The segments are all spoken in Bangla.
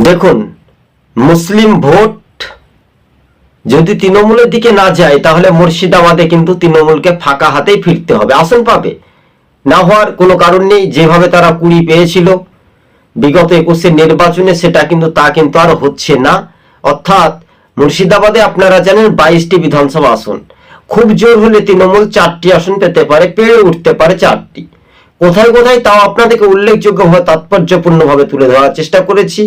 দেখুন, মুসলিম ভোট যদি তৃণমূলের দিকে না যায় তাহলে মুর্শিদাবাদে কিন্তু তৃণমূলকে ফাঁকা হাতেই ফিরতে হবে, আসন পাবে না হওয়ার কোনো কারণ নেই। যেভাবে তারা 20 পেয়েছিল বিগত 21-এর নির্বাচনে, সেটা কিন্তু আর হচ্ছে না। অর্থাৎ মুর্শিদাবাদে আপনারা জানেন 22টি বিধানসভা আসন, খুব জোর হলে তৃণমূল 4টি আসন পেতে পারে, পেয়ে উঠতে পারে 4টি। কোথায় কোথায় তাও আপনাদেরকে উল্লেখযোগ্যভাবে তাৎপর্যপূর্ণভাবে তুলে ধরার চেষ্টা করেছি।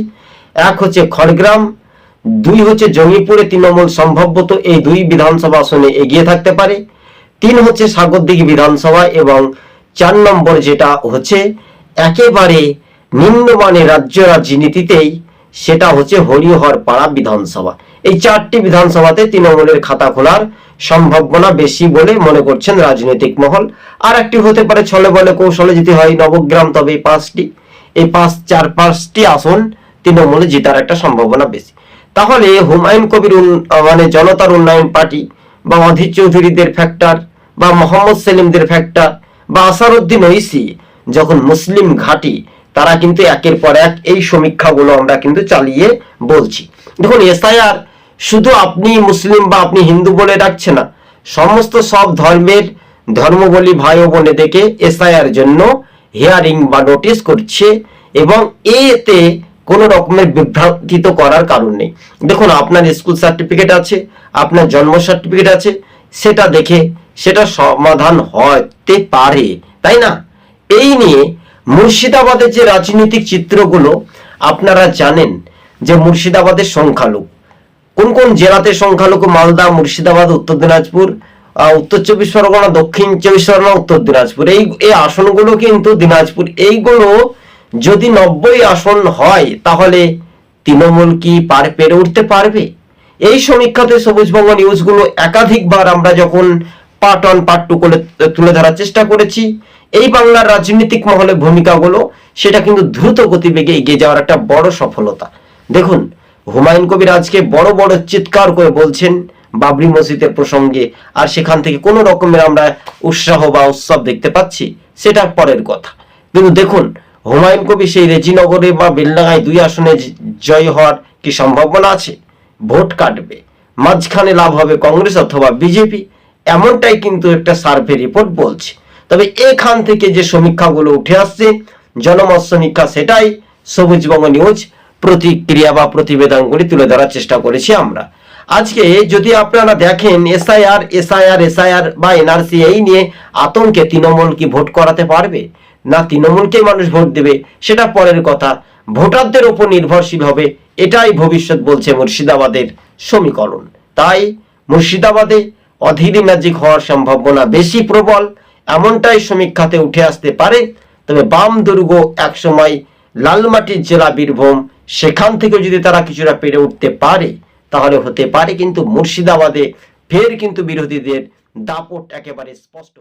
এক হচ্ছে খড়গ্রাম, 2 হচ্ছে জঙ্গিপুরে তৃণমূল সম্ভবত এই 2 বিধানসভা আসনে এগিয়ে থাকতে পারে। 3 হচ্ছে সাগরদিঘি বিধানসভা, এবং 4 নম্বর যেটা হচ্ছে একেবারে নিম্নমানের রাজ্য রাজনীতিতেই, সেটা হচ্ছে হরিহর পাড়া বিধানসভা। এই 4টি বিধানসভাতে তৃণমূলের খাতা খোলার সম্ভাবনা বেশি বলে মনে করছেন রাজনৈতিক মহল। আর একটি হতে পারে ছলে বলে কৌশলে যদি হয় নবগ্রাম, তবে এই 4-5টি আসন তৃণমূলে জেতার একটা সম্ভাবনা বেশি। তাহলে হুমায়ুন কবির মানে জনতার উন্নয়ন পার্টি, বা অধীর চৌধুরীদের ফ্যাক্টর, বা মোহাম্মদ সেলিমদের ফ্যাক্টর, বা আসারউদ্দিন ওইসি যখন মুসলিম ঘাঁটি, তারা কিন্তু একের পর এক এই সমীক্ষাগুলো আমরা কিন্তু চালিয়ে বলছি। দেখুন, এসআইআর শুধু আপনি মুসলিম বা আপনি হিন্দু বলে ডাকছে না, সমস্ত সব ধর্মের ধর্মবলী ভাই ও বোনেদেরকে এসআইআর জন্য হিয়ারিং বা নোটিশ করছে, এবং এতে কোনো রকমের বিভ্রান্তিত করার কারণ নেই। দেখুন, আপনার স্কুল সার্টিফিকেট আছে, আপনার জন্ম সার্টিফিকেট আছে, সেটা দেখে সেটা সমাধান হতে পারে, তাই না? এই নিয়ে মুর্শিদাবাদের যে রাজনৈতিক চিত্রগুলো আপনারা জানেন, যে মুর্শিদাবাদের সংখ্যালঘু কোন কোন জেলাতে সংখ্যালঘু: মালদা, মুর্শিদাবাদ, উত্তর দিনাজপুর, উত্তর 24 পরগনা, দক্ষিণ 24 পরগনা, উত্তর দিনাজপুর। এই আসনগুলো কিন্তু দিনাজপুর, এইগুলো যদি 90 আসন হয় তাহলে তৃণমূল কি পেরে উঠতে পারবে? এই সমীক্ষাতে সবুজবঙ্গ নিউজগুলো একাধিকবার আমরা যখন পার্ট 1 পার্ট 2 করে তুলে ধরার চেষ্টা করেছি, এই বাংলার রাজনৈতিক মহলের ভূমিকাগুলো, সেটা কিন্তু দ্রুত গতিবেগে এগিয়ে যাওয়ার একটা বড় সফলতা। দেখুন, হুমায়ুন কবির আজকে বড় বড় চিৎকার করে বলছেন বাবরি মসজিদের প্রসঙ্গে, আর সেখান থেকে কোনো রকমের আমরা উৎসাহ বা উৎসব দেখতে পাচ্ছি, সেটা পরের কথা। কিন্তু দেখুন, হুমায়ুন কবির সেই রেজিনগরে বা বেলডাঙ্গায় 2 আসনে জয় হওয়ার কি সম্ভাবনা আছে? ভোট কাটবে, মাঝখানে লাভ হবে কংগ্রেস অথবা বিজেপি, এমনটাই কিন্তু একটা সার্ভে রিপোর্ট বলছে। তবে এখান থেকে যে সমীক্ষাগুলো উঠে আসছে, জনমত সমীক্ষা, সেটাই সবুজবঙ্গ নিউজ প্রতিক্রিয়া বা প্রতিবেদনগুলি তুলে ধরার চেষ্টা করেছি আমরা আজকে। যদি আপনারা দেখেন এসআইআর বা এনআরসি, এই নিয়ে আতঙ্কে তৃণমূল কি ভোট করাতে পারবে? না তৃণমূলকে মানুষ ভোট দেবে, সেটা পরের কথা। ভোটারদের উপর নির্ভরশীল হবে, এটাই ভবিষ্যৎ বলছে মুর্শিদাবাদের সমীকরণ। তাই মুর্শিদাবাদে অধীর ম্যাজিক হওয়ার সম্ভাবনা বেশি প্রবল, এমনটাই সমীক্ষাতে উঠে আসতে পারে। তবে বাম দুর্গ একসময় লালমাটির জেলা বীরভূম, সেখান থেকে যদি তারা কিছুটা পেরে উঠতে পারে তাহলে হতে পারে, কিন্তু মুর্শিদাবাদে ফের কিন্তু বিরোধীদের দাপট একেবারে স্পষ্ট।